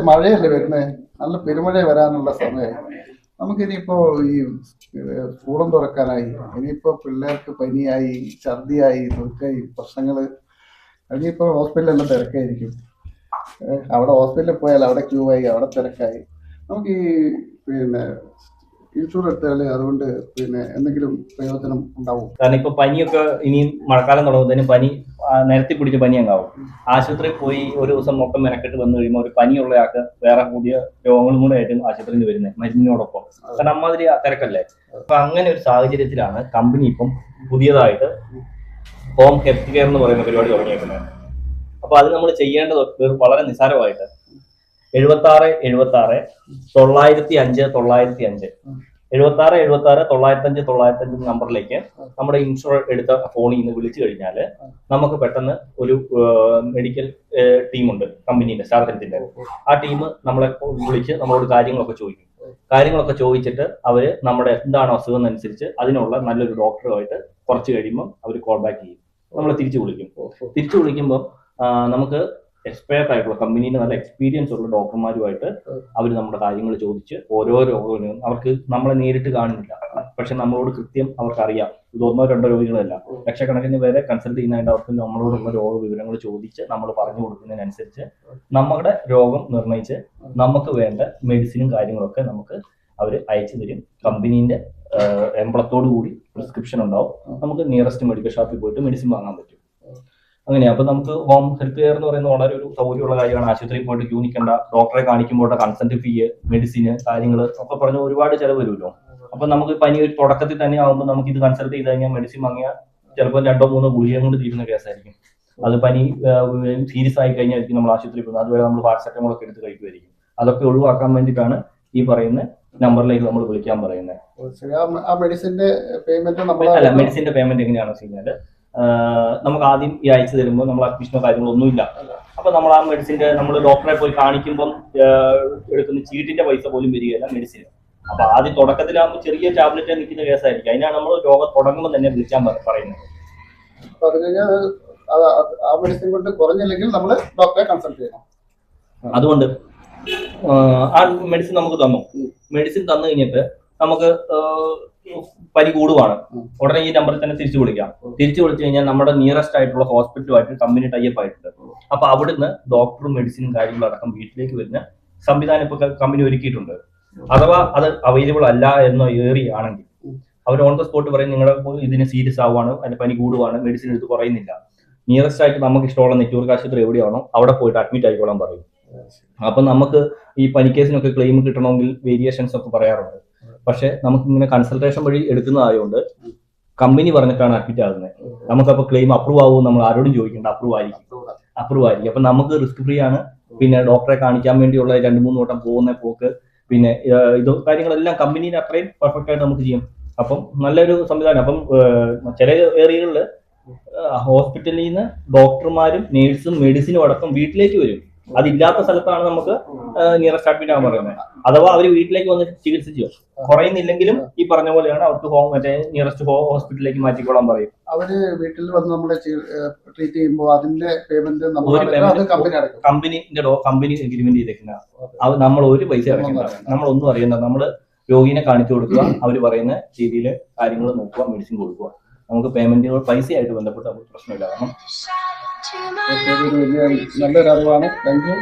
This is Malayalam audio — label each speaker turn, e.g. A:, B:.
A: മഴയല്ലേ വരുന്നത്, നല്ല പെരുമഴ വരാനുള്ള സമയമായി. നമുക്കിനിയിപ്പോ ഈ സ്കൂളും തുറക്കാനായി, ഇനിയിപ്പോ പിള്ളേർക്ക് പനിയായി, ഛർദിയായി, ഇതൊക്കെയായി പ്രശ്നങ്ങള്. ഇനിയിപ്പോ ഹോസ്പിറ്റലെല്ലാം തിരക്കായിരിക്കും. അവിടെ ഹോസ്പിറ്റലിൽ പോയാൽ അവിടെ ക്യൂ ആയി, അവിടെ തിരക്കായി. നമുക്ക് ഈ പിന്നെ ഇൻഷൂർ എടുത്താൽ അതുകൊണ്ട് എന്തെങ്കിലും പ്രയോജനം ഉണ്ടാവും?
B: കാരണം ഇപ്പൊ പനിയൊക്കെ ഇനി മഴക്കാലം തുടങ്ങുന്നതിന് പനി നിരത്തി പിടിച്ച പനി അങ്ങാവും. ആശുപത്രിയിൽ പോയി ഒരു ദിവസം മൊത്തം മെനക്കെട്ട് വന്നു കഴിയുമ്പോൾ ഒരു പനിയുള്ള ആൾക്ക് വേറെ പുതിയ രോഗങ്ങളും കൂടെ ആയിട്ട് ആശുപത്രിയിൽ നിന്ന് വരുന്നത് മരുന്നിനോടൊപ്പം. കാരണം അമ്മാതിരി തിരക്കല്ലേ. അപ്പൊ അങ്ങനെ ഒരു സാഹചര്യത്തിലാണ് കമ്പനി ഇപ്പം പുതിയതായിട്ട് ഹോം ഹെൽത്ത് കെയർ എന്ന് പറയുന്ന പരിപാടി തുടങ്ങിയേക്കുന്നത്. അപ്പൊ അത് നമ്മൾ ചെയ്യേണ്ടത് വളരെ നിസ്സാരമായിട്ട് 76 905 905 76 നമ്പറിലേക്ക് നമ്മുടെ ഇൻഷുറർ എടുത്ത ഫോണിൽ നിന്ന് വിളിച്ചു കഴിഞ്ഞാൽ നമുക്ക് പെട്ടെന്ന് ഒരു മെഡിക്കൽ ടീമുണ്ട് കമ്പനിയുടെ സ്റ്റാർ ഹെൽത്തിന്റെ. ആ ടീം നമ്മളെ വിളിച്ച് നമ്മളോട് കാര്യങ്ങളൊക്കെ ചോദിച്ചിട്ട് അവര് നമ്മുടെ എന്താണ് അസുഖം എന്നനുസരിച്ച് അതിനുള്ള നല്ലൊരു ഡോക്ടറുമായിട്ട് കുറച്ച് കഴിയുമ്പോൾ അവർ കോൾ ബാക്ക് ചെയ്യും. നമ്മളെ തിരിച്ചു വിളിക്കുമ്പോൾ നമുക്ക് എക്സ്പേർട്ട് ആയിട്ടുള്ള കമ്പനിയിൽ നല്ല എക്സ്പീരിയൻസ് ഉള്ള ഡോക്ടർമാരുമായിട്ട് അവർ നമ്മുടെ കാര്യങ്ങൾ ചോദിച്ച് ഓരോ രോഗങ്ങളും അവർക്ക് നമ്മളെ നേരിട്ട് കാണുന്നില്ല, പക്ഷെ നമ്മളോട് കൃത്യം അവർക്കറിയാം. ഇത് 1-2 രോഗികളല്ല, ലക്ഷക്കണക്കിന് പേരെ കൺസൾട്ട് ചെയ്യുന്നതിന്റെ അവർക്ക് നമ്മളോടുള്ള രോഗ വിവരങ്ങൾ ചോദിച്ച് നമ്മൾ പറഞ്ഞു കൊടുക്കുന്നതിനനുസരിച്ച് നമ്മുടെ രോഗം നിർണയിച്ച് നമുക്ക് വേണ്ട മെഡിസിനും കാര്യങ്ങളൊക്കെ നമുക്ക് അവർ അയച്ചു തരും. കമ്പനീന്റെ എംബ്ലത്തോടു കൂടി പ്രിസ്ക്രിപ്ഷൻ ഉണ്ടാവും. നമുക്ക് നിയറസ്റ്റ് മെഡിക്കൽ ഷോപ്പിൽ പോയിട്ട് മെഡിസിൻ വാങ്ങാൻ പറ്റും. അങ്ങനെയാ. അപ്പൊ നമുക്ക് ഹോം ഹെൽത്ത് കെയർ എന്ന് പറയുന്നത് വളരെ ഒരു സൗകര്യമുള്ള കാര്യമാണ്. ആശുപത്രിയിൽ പോയിട്ട് ക്യൂ നിൽക്കേണ്ട, ഡോക്ടറെ കാണിക്കുമ്പോൾ കൺസൾട്ട് ഫീ, മെഡിസിന് കാര്യങ്ങൾ ഒക്കെ പറഞ്ഞ് ഒരുപാട് ചിലവ് വരുമല്ലോ. അപ്പൊ നമുക്ക് പനി ഒരു തുടക്കത്തിൽ തന്നെ ആകുമ്പോൾ നമുക്ക് ഇത് കൺസൾട്ട് ചെയ്ത് കഴിഞ്ഞാൽ മെഡിസിൻ വാങ്ങിയാൽ ചിലപ്പോൾ 2-3 ഗുളികയും കൊണ്ട് തീരുന്ന കേസായിരിക്കും. അത് പനി സീരിയസ് ആയി കഴിഞ്ഞായിരിക്കും നമ്മൾ ആശുപത്രിയിൽ പോകുന്നത്. അതുവരെ നമ്മൾ പാരസെറ്റമോൾ ഒക്കെ എടുത്ത് കഴിക്കുമായിരിക്കും. അതൊക്കെ ഒഴിവാക്കാൻ വേണ്ടിയിട്ടാണ് ഈ പറയുന്ന നമ്പറിലേക്ക് നമ്മൾ വിളിക്കാൻ പറയുന്നത്.
A: മെഡിസിന്റെ പേയ്മെന്റ്
B: എങ്ങനെയാണെന്ന് വെച്ച് കഴിഞ്ഞാൽ നമുക്ക് ആദ്യം ഈ അയച്ചു തരുമ്പോൾ നമ്മൾ അഡ്മിഷനോ കാര്യങ്ങളൊന്നുമില്ല. അപ്പൊ നമ്മൾ ആ മെഡിസിന്റെ നമ്മൾ ഡോക്ടറെ പോയി കാണിക്കുമ്പം എടുക്കുന്ന ചീട്ടിന്റെ പൈസ പോലും വരികയില്ല മെഡിസിന്. അപ്പൊ ആദ്യം തുടക്കത്തിലാകുമ്പോൾ ചെറിയ ടാബ്ലറ്റ് നിൽക്കുന്ന കേസായിരിക്കും. അതിനാണ് നമ്മൾ രോഗം തുടങ്ങുമ്പോൾ തന്നെ വിളിക്കാൻ പറയുന്നത്. അതുകൊണ്ട് ആ മെഡിസിൻ നമുക്ക് തന്നു. മെഡിസിൻ തന്നു കഴിഞ്ഞിട്ട് നമുക്ക് പനി കൂടുവാണ്, ഉടനെ ഈ നമ്പറിൽ തന്നെ തിരിച്ചു വിളിച്ചു കഴിഞ്ഞാൽ നമ്മുടെ നിയറസ്റ്റ് ആയിട്ടുള്ള ഹോസ്പിറ്റലുമായിട്ട് കമ്പനി ടൈപ്പ് ആയിട്ടുണ്ട്. അപ്പൊ അവിടുന്ന് ഡോക്ടറും മെഡിസിനും കാര്യങ്ങളും അടക്കം വീട്ടിലേക്ക് വരുന്ന സംവിധാനം ഇപ്പൊ കമ്പനി ഒരുക്കിയിട്ടുണ്ട്. അഥവാ അത് അവൈലബിൾ അല്ല എന്നോ ഏറിയാണെങ്കിൽ അവർ ഓൺ ദ സ്പോട്ട് പറയും നിങ്ങളുടെ ഇതിന് സീരിയസ് ആവുകയാണ്, അതിന്റെ പനി കൂടുവാണ്, മെഡിസിൻ എടുത്ത് കുറയുന്നില്ല, നിയറസ്റ്റ് ആയിട്ട് നമുക്ക് ഇഷ്ടമുള്ള നെറ്റ്വർക്ക് ആശുപത്രി എവിടെയാണോ അവിടെ പോയിട്ട് അഡ്മിറ്റ് ആയിക്കോളാൻ പറയും. അപ്പൊ നമുക്ക് ഈ പനിക്കേസിനൊക്കെ ക്ലെയിം കിട്ടണമെങ്കിൽ വേരിയേഷൻസ് ഒക്കെ പറയാറുണ്ട്. പക്ഷെ നമുക്ക് ഇങ്ങനെ കൺസൾട്ടേഷൻ വഴി എടുക്കുന്നതായതുകൊണ്ട് കമ്പനി പറഞ്ഞിട്ടാണ് അഡ്മിറ്റ് ആകുന്നത്. നമുക്കപ്പോൾ ക്ലെയിം അപ്രൂവ് ആവുമോ നമ്മൾ ആരോടും ചോദിക്കേണ്ട, അപ്രൂവ് ആയിരിക്കും. അപ്പൊ നമുക്ക് റിസ്ക് ഫ്രീ ആണ്. പിന്നെ ഡോക്ടറെ കാണിക്കാൻ വേണ്ടിയുള്ള 2-3 വട്ടം പോകുന്ന പോക്ക്, പിന്നെ ഇത് കാര്യങ്ങളെല്ലാം കമ്പനീനെ അത്രയും പെർഫെക്റ്റ് ആയിട്ട് നമുക്ക് ചെയ്യും. അപ്പം നല്ലൊരു സംവിധാനം. അപ്പം ചില ഏരിയകളിൽ ഹോസ്പിറ്റലിൽ നിന്ന് ഡോക്ടർമാരും നേഴ്സും മെഡിസിനും അടക്കം വീട്ടിലേക്ക് വരും. അതില്ലാത്ത സ്ഥലത്താണ് നമുക്ക് നിയറസ്റ്റ് അഡ്മിറ്റ് ആകാൻ പറയുന്നത്. അഥവാ അവർ വീട്ടിലേക്ക് വന്ന് ചികിത്സിച്ചോ കുറയുന്നില്ലെങ്കിലും ഈ പറഞ്ഞ പോലെയാണ് അവർക്ക് നിയറസ്റ്റ് ഹോസ്പിറ്റലിലേക്ക് മാറ്റിക്കോളാൻ പറയും.
A: അവര് വീട്ടിൽ വന്ന് നമ്മളെ ട്രീറ്റ് ചെയ്യുമ്പോൾ അതിന്റെ പേയ്മെന്റ്
B: കമ്പനി എഗ്രിമെന്റ് ചെയ്തേക്കുന്ന അത് നമ്മൾ ഒരു പൈസ അടയ്ക്കണ്ട, നമ്മളൊന്നും അറിയണ്ട. നമ്മള് രോഗിനെ കാണിച്ചു കൊടുക്കുക, അവർ പറയുന്ന രീതിയിൽ കാര്യങ്ങൾ നോക്കുക, മെഡിസിൻ കൊടുക്കുക. നമുക്ക് പേയ്മെന്റുകൾ പൈസയായിട്ട് ബന്ധപ്പെട്ട് നമുക്ക് പ്രശ്നമില്ല. കാരണം
A: നല്ലൊരു അറിവാണ്. Thank you.